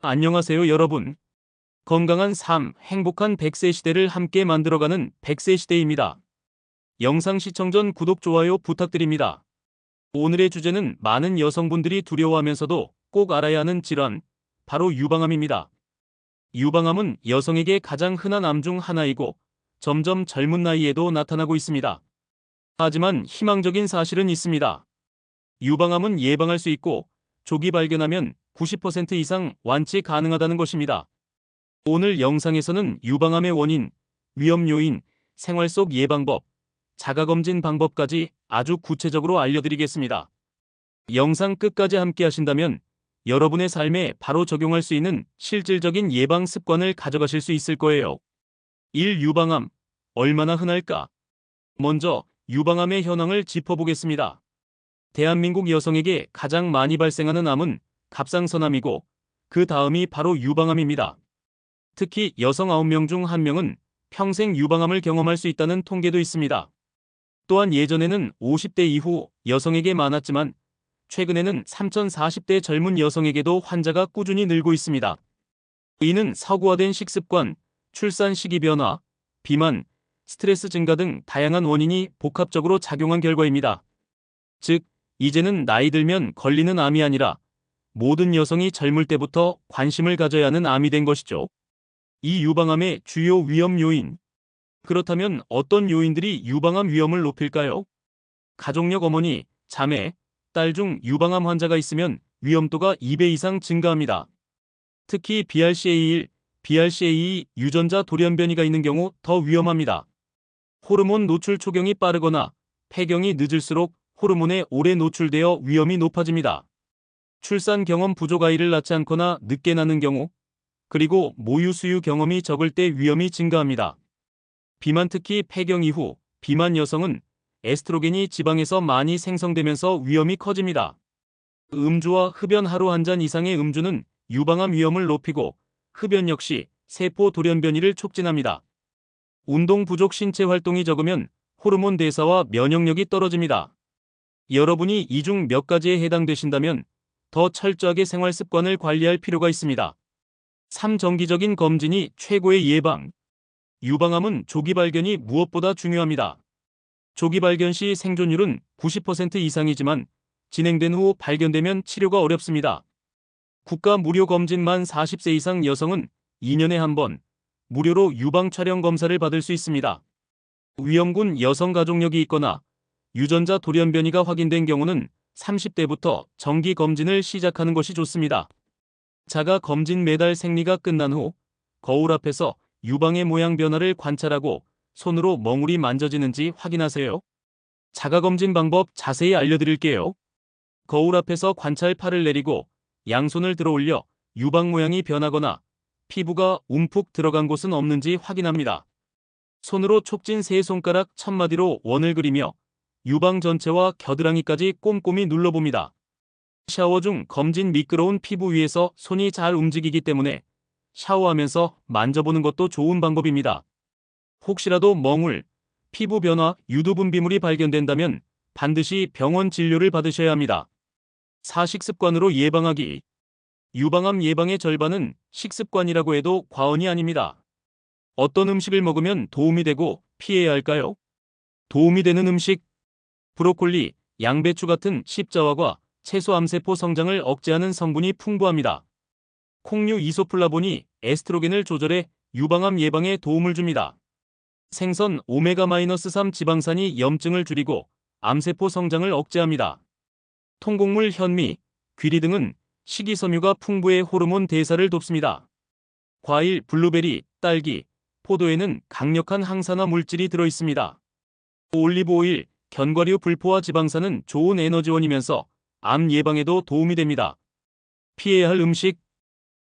안녕하세요, 여러분. 건강한 삶, 행복한 100세 시대를 함께 만들어가는 100세 시대입니다. 영상 시청 전 구독, 좋아요 부탁드립니다. 오늘의 주제는 많은 여성분들이 두려워하면서도 꼭 알아야 하는 질환, 바로 유방암입니다. 유방암은 여성에게 가장 흔한 암 중 하나이고 점점 젊은 나이에도 나타나고 있습니다. 하지만 희망적인 사실은 있습니다. 유방암은 예방할 수 있고 조기 발견하면 90% 이상 완치 가능하다는 것입니다. 오늘 영상에서는 유방암의 원인, 위험 요인, 생활 속 예방법, 자가검진 방법까지 아주 구체적으로 알려드리겠습니다. 영상 끝까지 함께 하신다면 여러분의 삶에 바로 적용할 수 있는 실질적인 예방 습관을 가져가실 수 있을 거예요. 1. 유방암. 얼마나 흔할까? 먼저 유방암의 현황을 짚어보겠습니다. 대한민국 여성에게 가장 많이 발생하는 암은 갑상선암이고 그 다음이 바로 유방암입니다. 특히 여성 9명 중 1명은 평생 유방암을 경험할 수 있다는 통계도 있습니다. 또한 예전에는 50대 이후 여성에게 많았지만 최근에는 3040대 젊은 여성에게도 환자가 꾸준히 늘고 있습니다. 이는 서구화된 식습관, 출산 시기 변화, 비만, 스트레스 증가 등 다양한 원인이 복합적으로 작용한 결과입니다. 즉, 이제는 나이 들면 걸리는 암이 아니라 모든 여성이 젊을 때부터 관심을 가져야 하는 암이 된 것이죠. 이 유방암의 주요 위험 요인. 그렇다면 어떤 요인들이 유방암 위험을 높일까요? 가족력 어머니, 자매, 딸 중 유방암 환자가 있으면 위험도가 2배 이상 증가합니다. 특히 BRCA1, BRCA2 유전자 돌연변이가 있는 경우 더 위험합니다. 호르몬 노출 초경이 빠르거나 폐경이 늦을수록 호르몬에 오래 노출되어 위험이 높아집니다. 출산 경험 부족 아이를 낳지 않거나 늦게 낳는 경우, 그리고 모유 수유 경험이 적을 때 위험이 증가합니다. 비만, 특히 폐경 이후 비만 여성은 에스트로겐이 지방에서 많이 생성되면서 위험이 커집니다. 음주와 흡연 하루 한 잔 이상의 음주는 유방암 위험을 높이고 흡연 역시 세포 돌연변이를 촉진합니다. 운동 부족, 신체 활동이 적으면 호르몬 대사와 면역력이 떨어집니다. 여러분이 이 중 몇 가지에 해당되신다면 더 철저하게 생활 습관을 관리할 필요가 있습니다. 3. 정기적인 검진이 최고의 예방. 유방암은 조기 발견이 무엇보다 중요합니다. 조기 발견 시 생존율은 90% 이상이지만 진행된 후 발견되면 치료가 어렵습니다. 국가 무료 검진 만 40세 이상 여성은 2년에 한 번 무료로 유방 촬영 검사를 받을 수 있습니다. 위험군 여성 가족력이 있거나 유전자 돌연변이가 확인된 경우는 30대부터 정기 검진을 시작하는 것이 좋습니다. 자가 검진. 매달 생리가 끝난 후 거울 앞에서 유방의 모양 변화를 관찰하고 손으로 멍울이 만져지는지 확인하세요. 자가 검진 방법 자세히 알려드릴게요. 거울 앞에서 관찰, 팔을 내리고 양손을 들어 올려 유방 모양이 변하거나 피부가 움푹 들어간 곳은 없는지 확인합니다. 손으로 촉진 세 손가락 1000마디로 원을 그리며 유방 전체와 겨드랑이까지 꼼꼼히 눌러봅니다. 샤워 중 검진. 미끄러운 피부 위에서 손이 잘 움직이기 때문에 샤워하면서 만져보는 것도 좋은 방법입니다. 혹시라도 멍울, 피부 변화, 유두분 비물이 발견된다면 반드시 병원 진료를 받으셔야 합니다. 4. 식습관으로 예방하기. 유방암 예방의 절반은 식습관이라고 해도 과언이 아닙니다. 어떤 음식을 먹으면 도움이 되고 피해야 할까요? 도움이 되는 음식. 브로콜리, 양배추 같은 십자화과 채소 암세포 성장을 억제하는 성분이 풍부합니다. 콩류 이소플라본이 에스트로겐을 조절해 유방암 예방에 도움을 줍니다. 생선 오메가-3 지방산이 염증을 줄이고 암세포 성장을 억제합니다. 통곡물, 현미, 귀리 등은 식이섬유가 풍부해 호르몬 대사를 돕습니다. 과일, 블루베리, 딸기, 포도에는 강력한 항산화 물질이 들어있습니다. 올리브 오일, 견과류, 불포화 지방산은 좋은 에너지원이면서 암 예방에도 도움이 됩니다. 피해야 할 음식.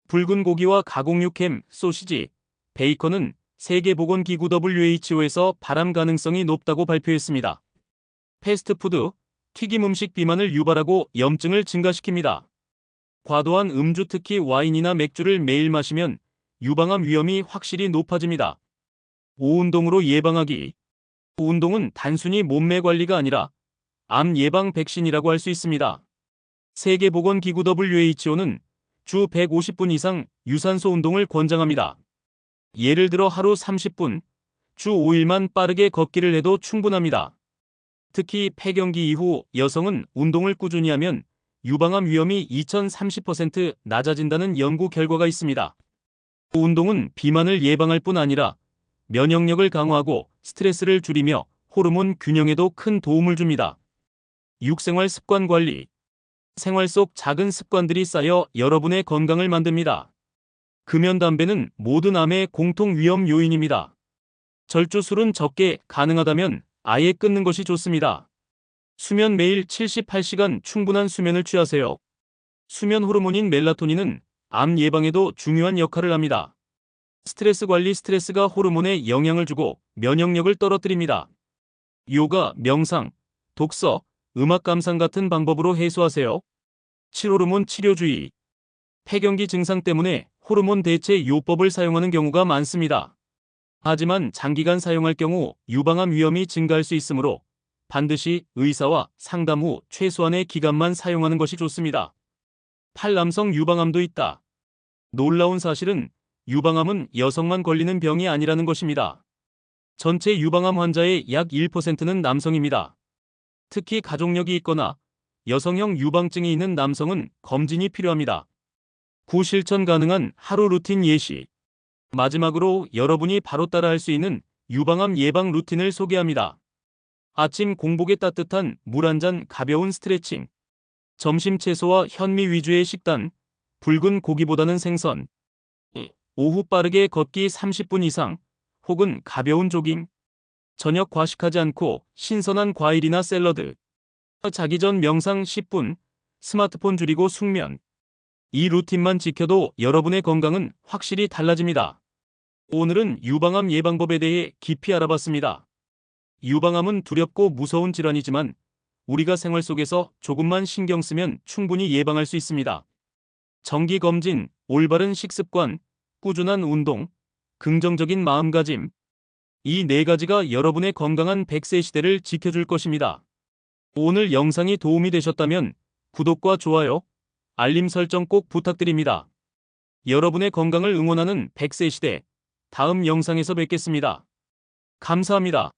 붉은 고기와 가공육, 햄, 소시지, 베이컨은 세계보건기구 WHO에서 발암 가능성이 높다고 발표했습니다. 패스트푸드, 튀김 음식 비만을 유발하고 염증을 증가시킵니다. 과도한 음주, 특히 와인이나 맥주를 매일 마시면 유방암 위험이 확실히 높아집니다. 5. 운동으로 예방하기. 운동은 단순히 몸매 관리가 아니라 암 예방 백신이라고 할 수 있습니다. 세계보건기구 WHO는 주 150분 이상 유산소 운동을 권장합니다. 예를 들어 하루 30분, 주 5일만 빠르게 걷기를 해도 충분합니다. 특히 폐경기 이후 여성은 운동을 꾸준히 하면 유방암 위험이 2030% 낮아진다는 연구 결과가 있습니다. 운동은 비만을 예방할 뿐 아니라 면역력을 강화하고 스트레스를 줄이며 호르몬 균형에도 큰 도움을 줍니다. 육생활 습관 관리. 생활 속 작은 습관들이 쌓여 여러분의 건강을 만듭니다. 금연, 담배는 모든 암의 공통 위험 요인입니다. 절주술은 적게, 가능하다면 아예 끊는 것이 좋습니다. 수면, 매일 78시간 충분한 수면을 취하세요. 수면 호르몬인 멜라토닌은 암 예방에도 중요한 역할을 합니다. 스트레스 관리. 스트레스가 호르몬에 영향을 주고 면역력을 떨어뜨립니다. 요가, 명상, 독서, 음악 감상 같은 방법으로 해소하세요. 7. 호르몬 치료 주의. 폐경기 증상 때문에 호르몬 대체 요법을 사용하는 경우가 많습니다. 하지만 장기간 사용할 경우 유방암 위험이 증가할 수 있으므로 반드시 의사와 상담 후 최소한의 기간만 사용하는 것이 좋습니다. 8. 남성 유방암도 있다. 놀라운 사실은 유방암은 여성만 걸리는 병이 아니라는 것입니다. 전체 유방암 환자의 약 1%는 남성입니다. 특히 가족력이 있거나 여성형 유방증이 있는 남성은 검진이 필요합니다. 9. 실천 가능한 하루 루틴 예시. 마지막으로 여러분이 바로 따라할 수 있는 유방암 예방 루틴을 소개합니다. 아침 공복에 따뜻한 물 한 잔, 가벼운 스트레칭. 점심 채소와 현미 위주의 식단, 붉은 고기보다는 생선. 오후 빠르게 걷기 30분 이상, 혹은 가벼운 조깅. 저녁 과식하지 않고 신선한 과일이나 샐러드. 자기 전 명상 10분, 스마트폰 줄이고 숙면. 이 루틴만 지켜도 여러분의 건강은 확실히 달라집니다. 오늘은 유방암 예방법에 대해 깊이 알아봤습니다. 유방암은 두렵고 무서운 질환이지만 우리가 생활 속에서 조금만 신경 쓰면 충분히 예방할 수 있습니다. 정기 검진, 올바른 식습관, 꾸준한 운동, 긍정적인 마음가짐. 이 네 가지가 여러분의 건강한 100세 시대를 지켜줄 것입니다. 오늘 영상이 도움이 되셨다면 구독과 좋아요, 알림 설정 꼭 부탁드립니다. 여러분의 건강을 응원하는 100세 시대, 다음 영상에서 뵙겠습니다. 감사합니다.